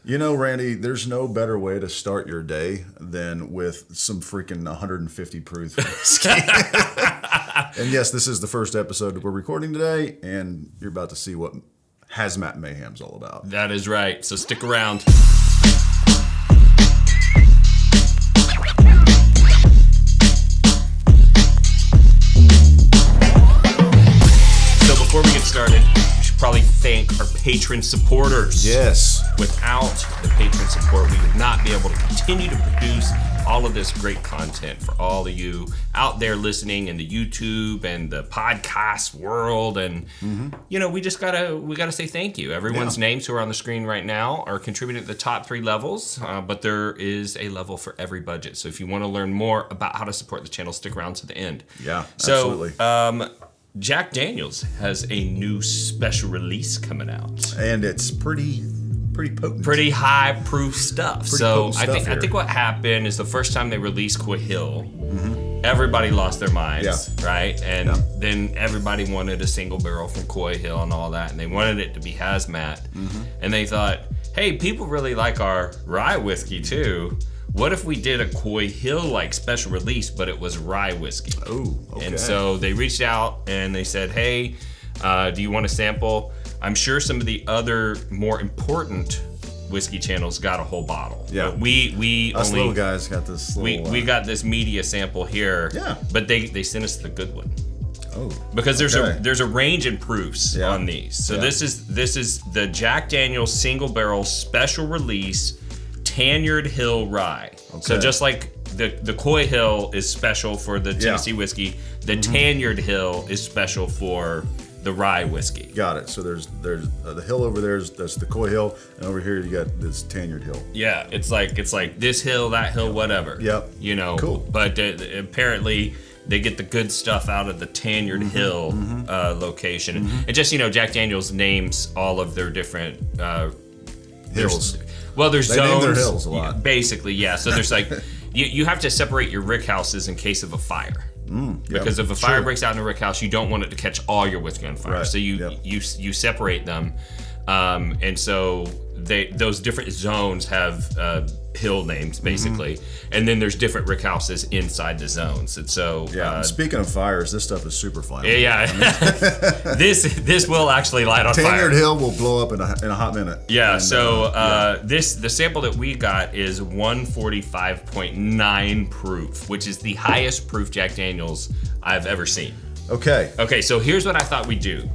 You know, Randy, there's no better way to start your day than with some freaking 150 proof whiskey. And yes, this is the first episode that we're recording today, and you're about to see what Hazmat Mayhem's all about. That is right. So stick around. So before we get started, we should probably thank our patron supporters. Yes. Without the patron support, we would not be able to continue to produce all of this great content for all of you out there listening in the YouTube and the podcast world. And you know, we gotta say thank you. Everyone's names who are on the screen right now are contributing to the top 3 levels, but there is a level for every budget. So if you want to learn more about how to support the channel, stick around to the end. Yeah, so, absolutely. JackDaniels has a new special release coming out, and it's pretty potent. Pretty high proof stuff. So I think here. what happened is the first time they released Coy Hill, everybody lost their minds, right? And then everybody wanted a single barrel from Coy Hill and all that, and they wanted it to be Hazmat. And they thought, hey, people really like our rye whiskey too. What if we did a Coy Hill like special release, but it was rye whiskey? Oh, okay. And so they reached out and they said, hey, do you want a sample? I'm sure some of the other more important whiskey channels got a whole bottle. Yeah. But we Us only little guys got this little... we got this media sample here. Yeah. But they sent us the good one. Oh. Because there's a range in proofs on these. So this is the JackDaniels single barrel special release Tanyard Hill rye. Okay. So just like the Coy Hill is special for the Tennessee whiskey, the Tanyard Hill is special for the rye whiskey. Got it. So there's the hill over there. That's the Coy Hill, and over here you got this Tanyard Hill. Yeah, it's like this hill, that hill, whatever. Yep. You know. Cool. But apparently they get the good stuff out of the Tanyard Hill location. And just JackDaniels names all of their different Hills. There's they zones. name their hills a lot. Basically, yeah. So there's like you have to separate your rick houses in case of a fire. Because if a fire breaks out in a rick house, you don't want it to catch all your whiskey on fire. Right. So you separate them, and so those different zones have hill names basically, and then there's different rick houses inside the zones. And so speaking of fires, this stuff is super flammable. Yeah, this will actually light on fire. Tanyard Hill will blow up in a hot minute. Yeah. And, the sample that we got is 145.9 proof, which is the highest proof JackDaniels I've ever seen. Okay. Okay. So here's what I thought we'd do.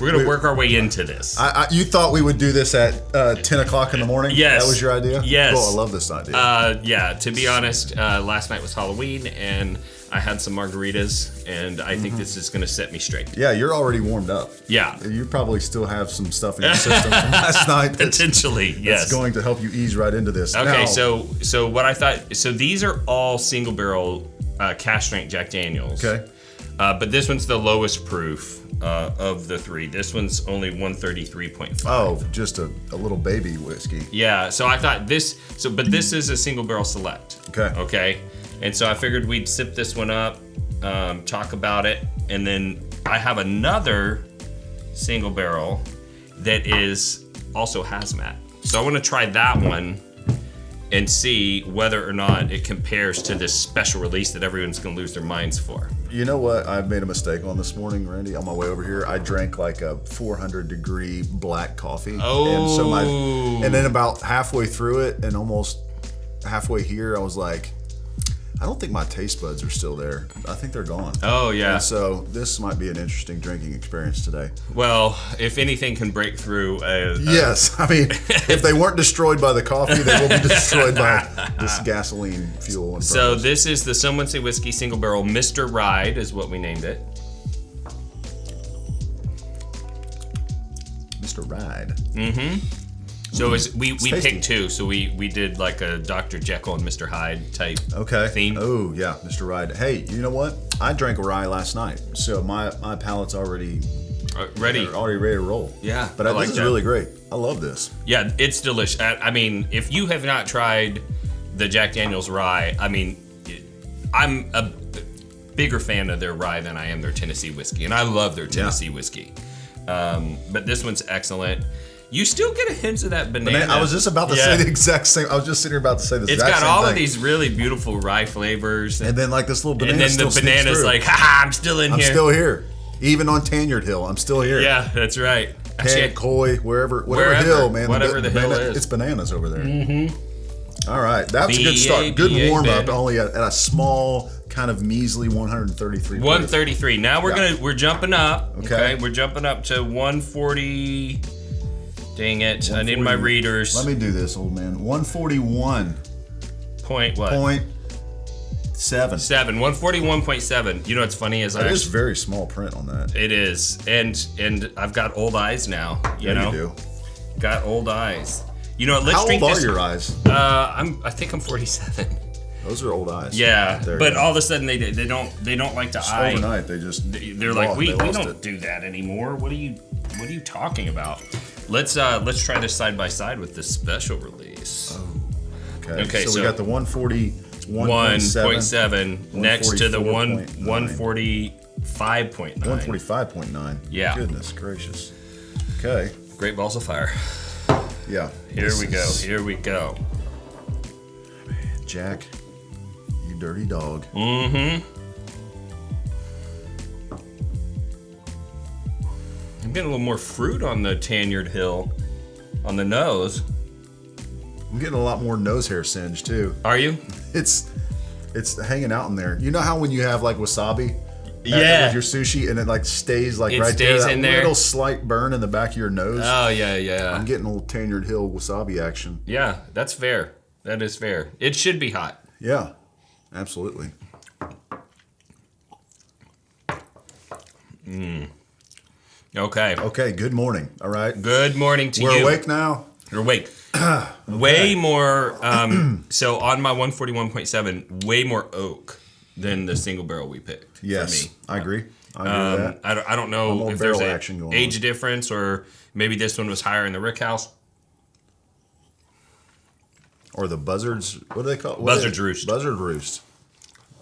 We're going to work our way into this. You thought we would do this at 10 o'clock in the morning? Yes. That was your idea? Yes. Cool, I love this idea. Yeah, to be honest, last night was Halloween, and I had some margaritas, and I think this is going to set me straight. Yeah, you're already warmed up. Yeah. You probably still have some stuff in your system from last night. Potentially, yes. That's going to help you ease right into this. Okay, now, so what I thought, so these are all single barrel cask strength JackDaniels. Okay. But this one's the lowest proof of the 3. This one's only 133.5. Oh, just a little baby whiskey. Yeah, so I thought but this is a single barrel select. Okay. Okay. And so I figured we'd sip this one up, talk about it, and then I have another single barrel that is also Hazmat. So I want to try that one and see whether or not it compares to this special release that everyone's going to lose their minds for. You know what I made a mistake on this morning, Randy? On my way over here, I drank like a 400-degree black coffee. Oh. And then about halfway through it and almost halfway here, I was like, I don't think my taste buds are still there. I think they're gone. Oh, yeah. And so this might be an interesting drinking experience today. Well, if anything can break through yes. I mean, if they weren't destroyed by the coffee, they will be destroyed by this gasoline fuel. So this is the Someone Say Whiskey Single Barrel Mr. Ride is what we named it. Mr. Ride. So we picked 2. So we did like a Dr. Jekyll and Mr. Hyde type theme. Oh, yeah, Mr. Ride. Hey, you know what? I drank a rye last night, so my palate's already ready to roll. Yeah, but this is really great. I love this. Yeah, it's delicious. I mean, if you have not tried the JackDaniels rye, I mean, I'm a bigger fan of their rye than I am their Tennessee whiskey, and I love their Tennessee whiskey. But this one's excellent. You still get a hint of that banana. I was just about to say the exact same. I was just sitting here about to say the exact same thing. It's got all of these really beautiful rye flavors. And then like this little banana. And then still the banana's through. like, ha, I'm still in here. I'm still here. Even on Tanyard Hill, I'm still here. Yeah, that's right. Actually, Coy, whatever hill, man. Whatever the hill is. It's bananas over there. Mm-hmm. All right, that's a good start. Good warm up, only at a small, kind of measly 133. 133. Now we're jumping up. Okay, we're jumping up to 140. Dang it! I need my readers. Let me do this, old man. 141. Point what? Point 7. 141.7. You know what's funny is that is very small print on that. It is, and I've got old eyes now. You know, you do. Got old eyes. You know, let's How drink old this. Are your eyes? I think I'm 47. Those are old eyes. Yeah, but all of a sudden they don't like to eye. Overnight they're like we don't do that anymore. What are you talking about? Let's try this side by side with this special release. Oh, okay. So we got the 141.7 next to the 145.9. 145.9. Yeah. Goodness gracious. Okay. Great Balls of Fire. Yeah. Here we go. Man, Jack, you dirty dog. Mm-hmm. I'm getting a little more fruit on the Tanyard Hill, on the nose. I'm getting a lot more nose hair singe too. Are you? It's hanging out in there. You know how when you have like wasabi? Yeah. With your sushi and it like stays like it right stays there. In That there. little slight burn in the back of your nose. Oh yeah. I'm getting a little Tanyard Hill wasabi action. Yeah, that's fair. That is fair. It should be hot. Yeah, absolutely. Okay. Okay, good morning. All right. Good morning to you. We're awake now? You're awake. Okay. Way more, so on my 141.7, way more oak than the single barrel we picked. Yes, for me. I agree. I agree with that. I don't know if there's an age on. difference or maybe this one was higher in the Rick House. Or the buzzards, what do they call it? Buzzard's Roost. Buzzard Roost.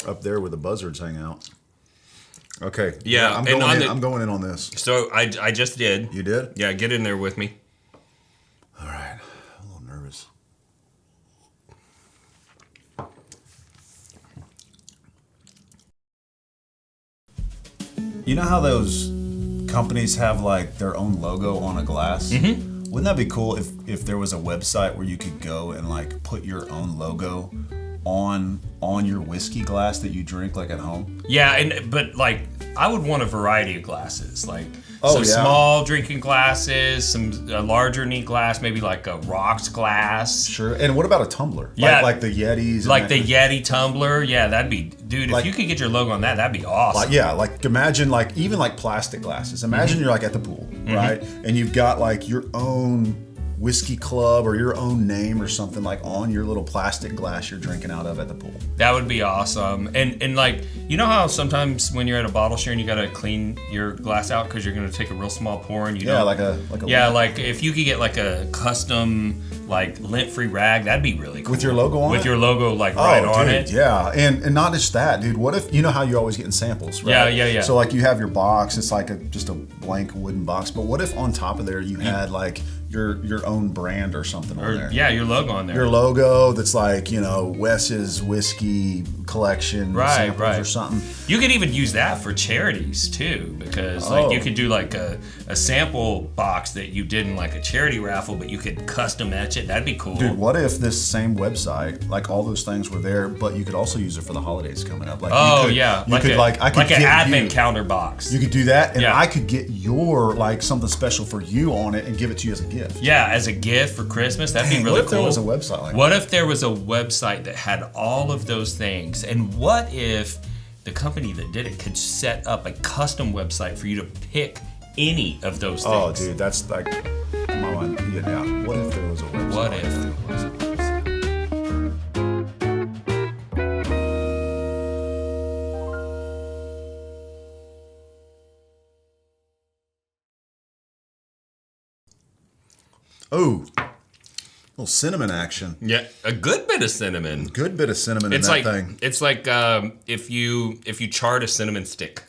Up there where the buzzards hang out. Okay. Yeah, I'm going in on this. So I just did. You did? Yeah, get in there with me. All right. I'm a little nervous. You know how those companies have like their own logo on a glass? Mm-hmm. Wouldn't that be cool if there was a website where you could go and like put your own logo on your whiskey glass that you drink like at home? Yeah, but like I would want a variety of glasses, like some small drinking glasses, some larger neat glass, maybe like a rocks glass. Sure. And what about a tumbler? Yeah, like the Yetis. Like the Yeti tumbler. Yeah, that'd be, dude. Like, if you could get your logo on that, that'd be awesome. Like imagine like even like plastic glasses. Imagine you're like at the pool, right? And you've got like your own whiskey club or your own name or something like on your little plastic glass you're drinking out of at the pool. That would be awesome. And like, you know how sometimes when you're at a bottle share and you gotta clean your glass out because you're gonna take a real small pour and you don't. Like if you could get like a custom like lint-free rag, that'd be really cool. With your logo on it? With your logo like right on it. Yeah, and not just that, dude. What if, you know how you're always getting samples, right? Yeah. So like you have your box, it's like just a blank wooden box. But what if on top of there you had like your own brand or something on there? Yeah, your logo on there. Your logo that's like, you know, Wes's whiskey collection samples or something. You could even use that for charities too, because like you could do like a sample box that you did in like a charity raffle, but you could custom etch it. That'd be cool. Dude, what if this same website, like all those things were there, but you could also use it for the holidays coming up? Like like an advent calendar box. You could do that, and I could get your like something special for you on it and give it to you as a gift. Yeah, as a gift for Christmas, that'd be really cool. What if there was a website like that? What if there was a website that had all of those things? And what if the company that did it could set up a custom website for you to pick any of those things? Oh, dude, that's like my mind. Yeah. What if there was a website? What if there was a website? Oh, little cinnamon action. Yeah, a good bit of cinnamon. Good bit of cinnamon in that thing. It's like if you charred a cinnamon stick.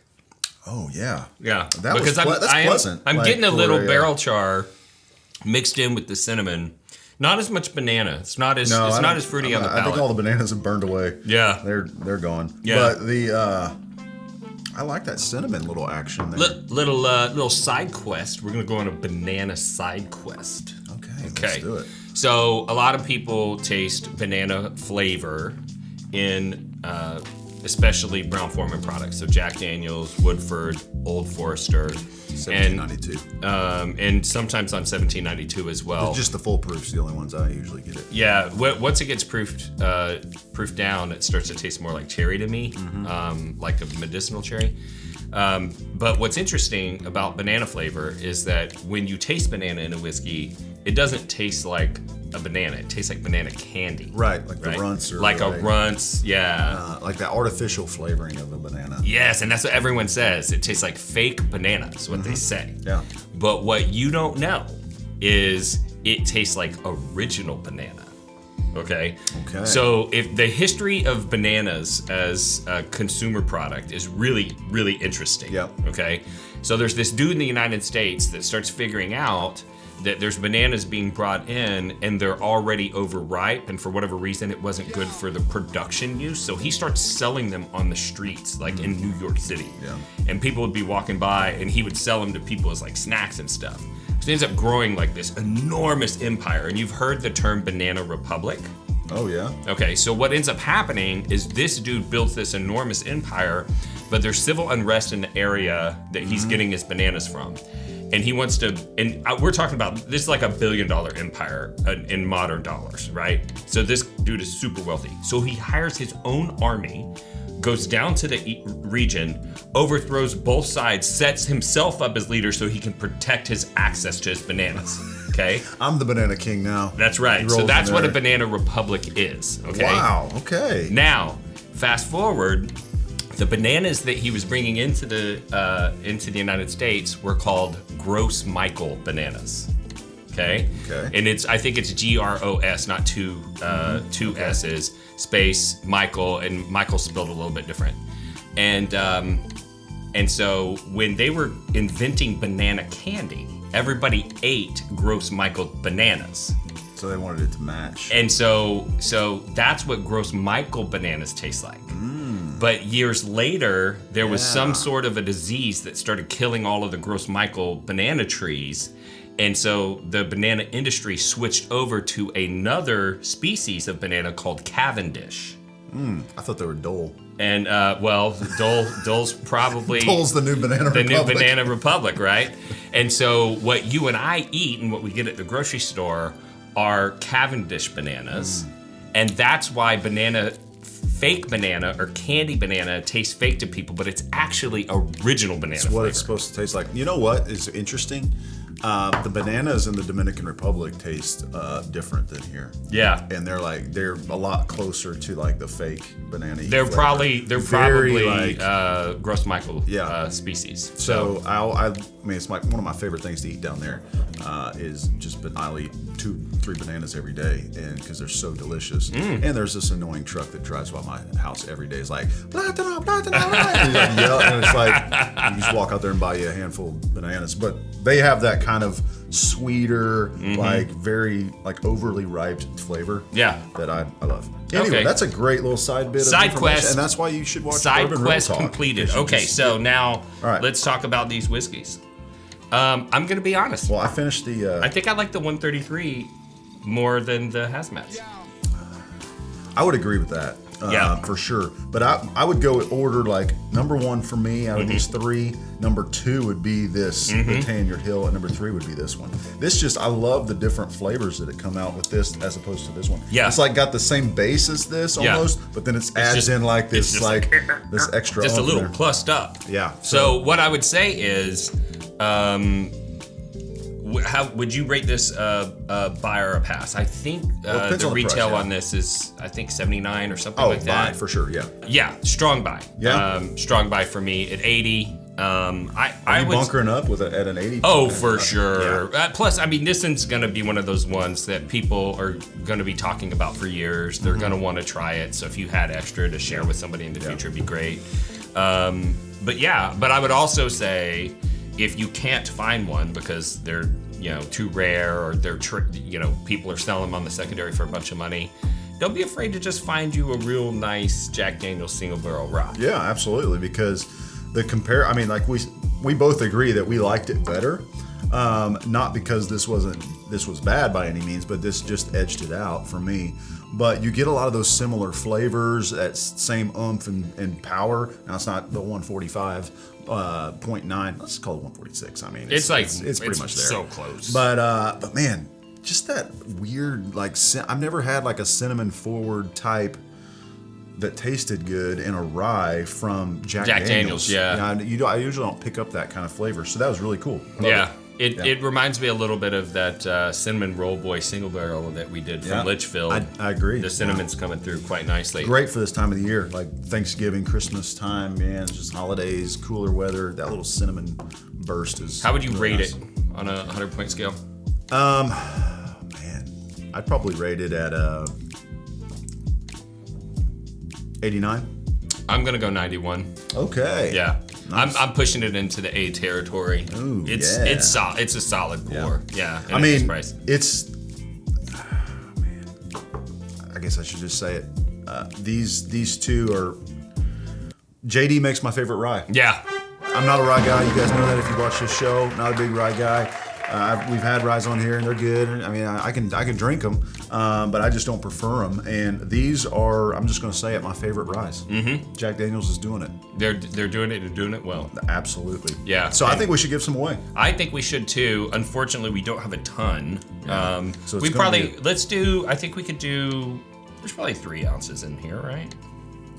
Oh yeah. Yeah. That's pleasant. I'm like, getting a little barrel char mixed in with the cinnamon. Not as much banana. It's not as fruity on the palate. I think all the bananas have burned away. Yeah. They're gone. Yeah. But I like that cinnamon little action there. Little side quest. We're gonna go on a banana side quest. Okay. Let's do it. So a lot of people taste banana flavor in especially Brown-Forman products. So JackDaniels, Woodford, Old Forester, 1792, and sometimes on 1792 as well. Just the full proof's the only ones I usually get it. Yeah, once it gets proofed down, it starts to taste more like cherry to me, like a medicinal cherry. But what's interesting about banana flavor is that when you taste banana in a whiskey, it doesn't taste like a banana. It tastes like banana candy. Right, like the runts. Or like a runts, yeah. Like the artificial flavoring of a banana. Yes, and that's what everyone says. It tastes like fake banana is what they say. Yeah. But what you don't know is it tastes like original banana. Okay. So if the history of bananas as a consumer product is really, really interesting. Yeah. Okay. So there's this dude in the United States that starts figuring out that there's bananas being brought in and they're already overripe, and for whatever reason it wasn't good for the production use. So he starts selling them on the streets, like in New York City. Yeah. And people would be walking by and he would sell them to people as like snacks and stuff. So he ends up growing like this enormous empire. And you've heard the term Banana Republic. Oh, yeah? Okay, so what ends up happening is this dude builds this enormous empire, but there's civil unrest in the area that he's getting his bananas from. And he wants to, and we're talking about, this is like $1 billion empire in modern dollars, right? So this dude is super wealthy. So he hires his own army, goes down to the region, overthrows both sides, sets himself up as leader so he can protect his access to his bananas. Okay? I'm the Banana King now. That's right. So that's what a Banana Republic is. Okay? Wow, okay. Now, fast forward, the bananas that he was bringing into the United States were called Gross Michael bananas. Okay? And I think it's GROS, not two S's, space Michael, and Michael spelled a little bit different. And so when they were inventing banana candy, everybody ate Gross Michael bananas. So they wanted it to match. And so that's what Gross Michael bananas taste like. But years later, there was some sort of a disease that started killing all of the Gross Michael banana trees. And so the banana industry switched over to another species of banana called Cavendish. I thought they were Dole. And Dole's probably Dole's the new Banana Republic. The new Banana Republic, right? And so what you and I eat and what we get at the grocery store are Cavendish bananas. And that's why fake banana or candy banana tastes fake to people, but it's actually original banana It's what flavor. it's supposed to taste like. You know what is interesting? The bananas in the Dominican Republic taste different than here. Yeah. And they're a lot closer to like the fake banana. They're probably Gross Michael species. So I mean, it's like one of my favorite things to eat down there is I'll eat 2-3 bananas every day, and because they're so delicious. And there's this annoying truck that drives by my house every day. It's like platano, and it's like you just walk out there and buy you a handful of bananas, but they have that kind of sweeter, like very like overly ripe flavor. Yeah, that I love. Anyway, that's a great little side bit of information, and that's why you should watch Side Bourbon quest Real Talk, completed. Okay, so now let's talk about these whiskeys. I'm gonna be honest. Well, I finished the. I think I like the 133 more than the Hazmats. I would agree with that. For sure. But I would go order like number 1 for me out of these 3. Number 2 would be this, the Tanyard Hill, and number 3 would be this one. I love the different flavors that come out with this as opposed to this one. Yeah. It's like got the same base as this almost, but then it adds in like this this extra. Just a little plussed up. Yeah. So what I would say is, how would you rate this a buy or a pass? I think the retail price, on this is I think 79 or something like that. Buy for sure, yeah. Yeah, strong buy. Yeah, strong buy for me at 80. Are you bunkering up with at an 80? Oh, for sure. Yeah. Plus, I mean, this is going to be one of those ones that people are going to be talking about for years. They're going to want to try it. So if you had extra to share with somebody in the future, it'd be great. But I would also say, if you can't find one because they're too rare, or they're people are selling them on the secondary for a bunch of money. Don't be afraid to just find you a real nice Jack Daniel's single barrel rye. Yeah, absolutely. Because we both agree that we liked it better. Not because this was bad by any means, but this just edged it out for me. But you get a lot of those similar flavors, that same oomph and power. Now it's not the 145.9. Let's call it 146. I mean, it's pretty much there. So close. But man, just that weird I've never had like a cinnamon forward type that tasted good in a rye from Jack Daniels. Yeah. I usually don't pick up that kind of flavor, so that was really cool. It reminds me a little bit of that cinnamon roll boy single barrel that we did from Litchfield. I agree. The cinnamon's coming through quite nicely. Great for this time of the year, like Thanksgiving, Christmas time, man. Just holidays, cooler weather. That little cinnamon burst is. How would you really rate nice. it on a 100-point scale? Man, I'd probably rate it at 89. I'm gonna go 91. Okay. Yeah. Nice. I'm pushing it into the A territory. Ooh, it's solid. It's a solid pour. Yeah. I mean, price. Man, I guess I should just say it. These two are. JD makes my favorite rye. Yeah. I'm not a rye guy. You guys know that if you watch this show. Not a big rye guy. We've had ryes on here and they're good. I mean, I can drink them, but I just don't prefer them. And these are, I'm just going to say it, my favorite ryes. Mm-hmm. Jack Daniels is doing it. They're doing it and doing it well. Absolutely. Yeah. So I think we should give some away. I think we should too. Unfortunately, we don't have a ton. Yeah. So we probably I think we could do. There's probably 3 ounces in here, right?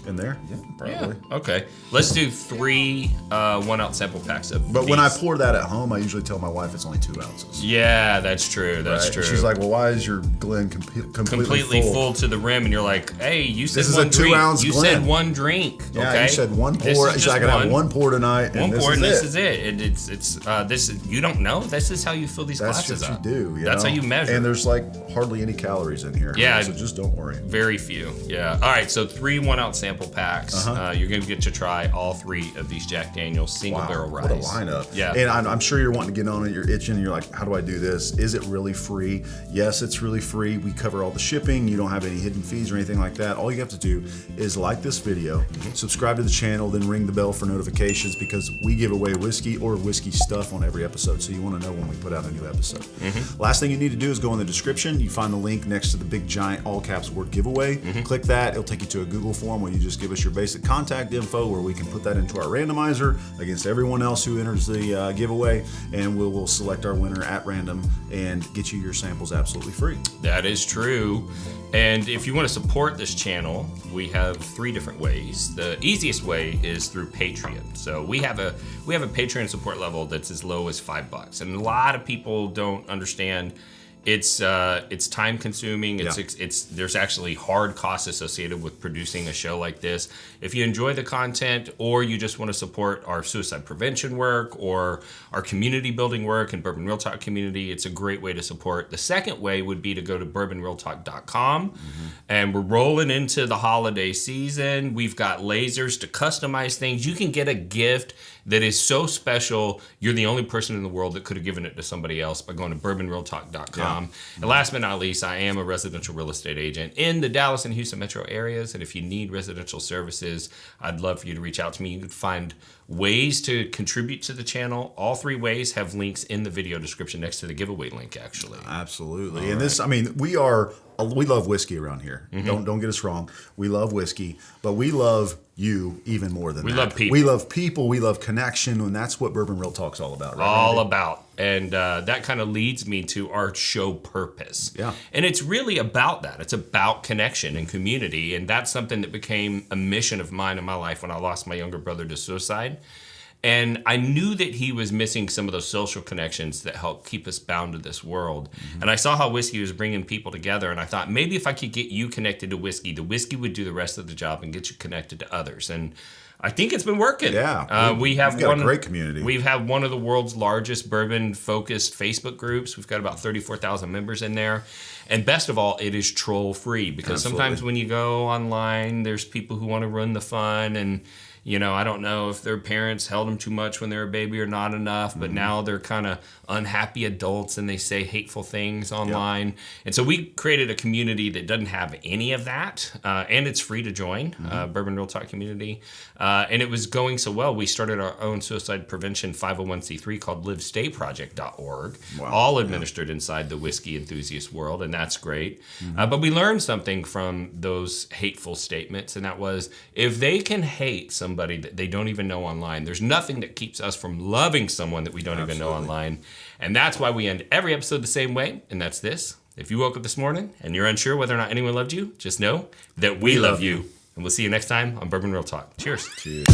In there? Yeah, probably. Yeah. Okay. Let's do 3 1-ounce sample packs of But these. when I pour that at home, I usually tell my wife it's only 2 ounces. Yeah, that's true. That's Right? true. She's like, well, why is your Glen completely full to the rim, and you're like, hey, you said This is one a drink. 2-ounce You Glen. said one drink. Yeah, okay? you said one This pour. is She's just like, I can have one. one pour tonight, and One pour, and this it. is it. And this is you don't know. This is how you fill these That's glasses what you up. do. That's how you measure. And there's hardly any calories in here. Yeah. So just don't worry. Very few. Yeah. All right. So 3 1-ounce sample packs. You're going to get to try all 3 of these Jack Daniel's single barrel ryes. What a lineup. Yeah. And I'm sure you're wanting to get on it. You're itching. You're like, how do I do this? Is it really free? Yes, it's really free. We cover all the shipping. You don't have any hidden fees or anything like that. All you have to do is like this video, subscribe to the channel, then ring the bell for notifications, because we give away whiskey or whiskey stuff on every episode. So you want to know when we put out a new episode. Last thing you need to do is go in the description. You find the link next to the big giant all caps word giveaway. Click that. It'll take you to a Google form where you just give us your basic contact info, where we can put that into our randomizer against everyone else who enters the giveaway, and we'll select our winner at random and get you your samples absolutely free. That is true. And if you want to support this channel, we have 3 different ways. The easiest way is through Patreon. So we have a Patreon support level that's as low as $5, and a lot of people don't understand. It's time consuming. There's actually hard costs associated with producing a show like this. If you enjoy the content, or you just want to support our suicide prevention work or our community building work and Bourbon Real Talk community, it's a great way to support. The second way would be to go to bourbonrealtalk.com, and we're rolling into the holiday season. We've got lasers to customize things. You can get a gift that is so special, you're the only person in the world that could have given it to somebody else, by going to bourbonrealtalk.com. And last but not least, I am a residential real estate agent in the Dallas and Houston metro areas. And if you need residential services, I'd love for you to reach out to me. You can find ways to contribute to the channel. All 3 ways have links in the video description next to the giveaway link, actually. Absolutely. And this, I mean, we love whiskey around here. Don't get us wrong. We love whiskey, but we love you even more than that. We love people. We love people. We love connection, and that's what Bourbon Real Talk's all about, right? All Randy? about. And that kind of leads me to our show purpose. Yeah. And it's really about that. It's about connection and community. And that's something that became a mission of mine in my life when I lost my younger brother to suicide. And I knew that he was missing some of those social connections that help keep us bound to this world. And I saw how whiskey was bringing people together. And I thought, maybe if I could get you connected to whiskey, the whiskey would do the rest of the job and get you connected to others. And I think it's been working. Yeah. We've got a great community. We've had one of the world's largest bourbon-focused Facebook groups. We've got about 34,000 members in there. And best of all, it is troll-free, because sometimes when you go online, there's people who want to ruin the fun, and You know, I don't know if their parents held them too much when they were a baby or not enough, but now they're kind of unhappy adults and they say hateful things online. Yep. And so we created a community that doesn't have any of that, and it's free to join, Bourbon Real Talk community. And it was going so well, we started our own suicide prevention 501c3 called livestayproject.org, all administered inside the whiskey enthusiast world, and that's great. But we learned something from those hateful statements, and that was, if they can hate somebody that they don't even know online, there's nothing that keeps us from loving someone that we don't even know online. And that's why we end every episode the same way, and that's this. If you woke up this morning and you're unsure whether or not anyone loved you, just know that we love you. And we'll see you next time on Bourbon Real Talk. Cheers. Cheers.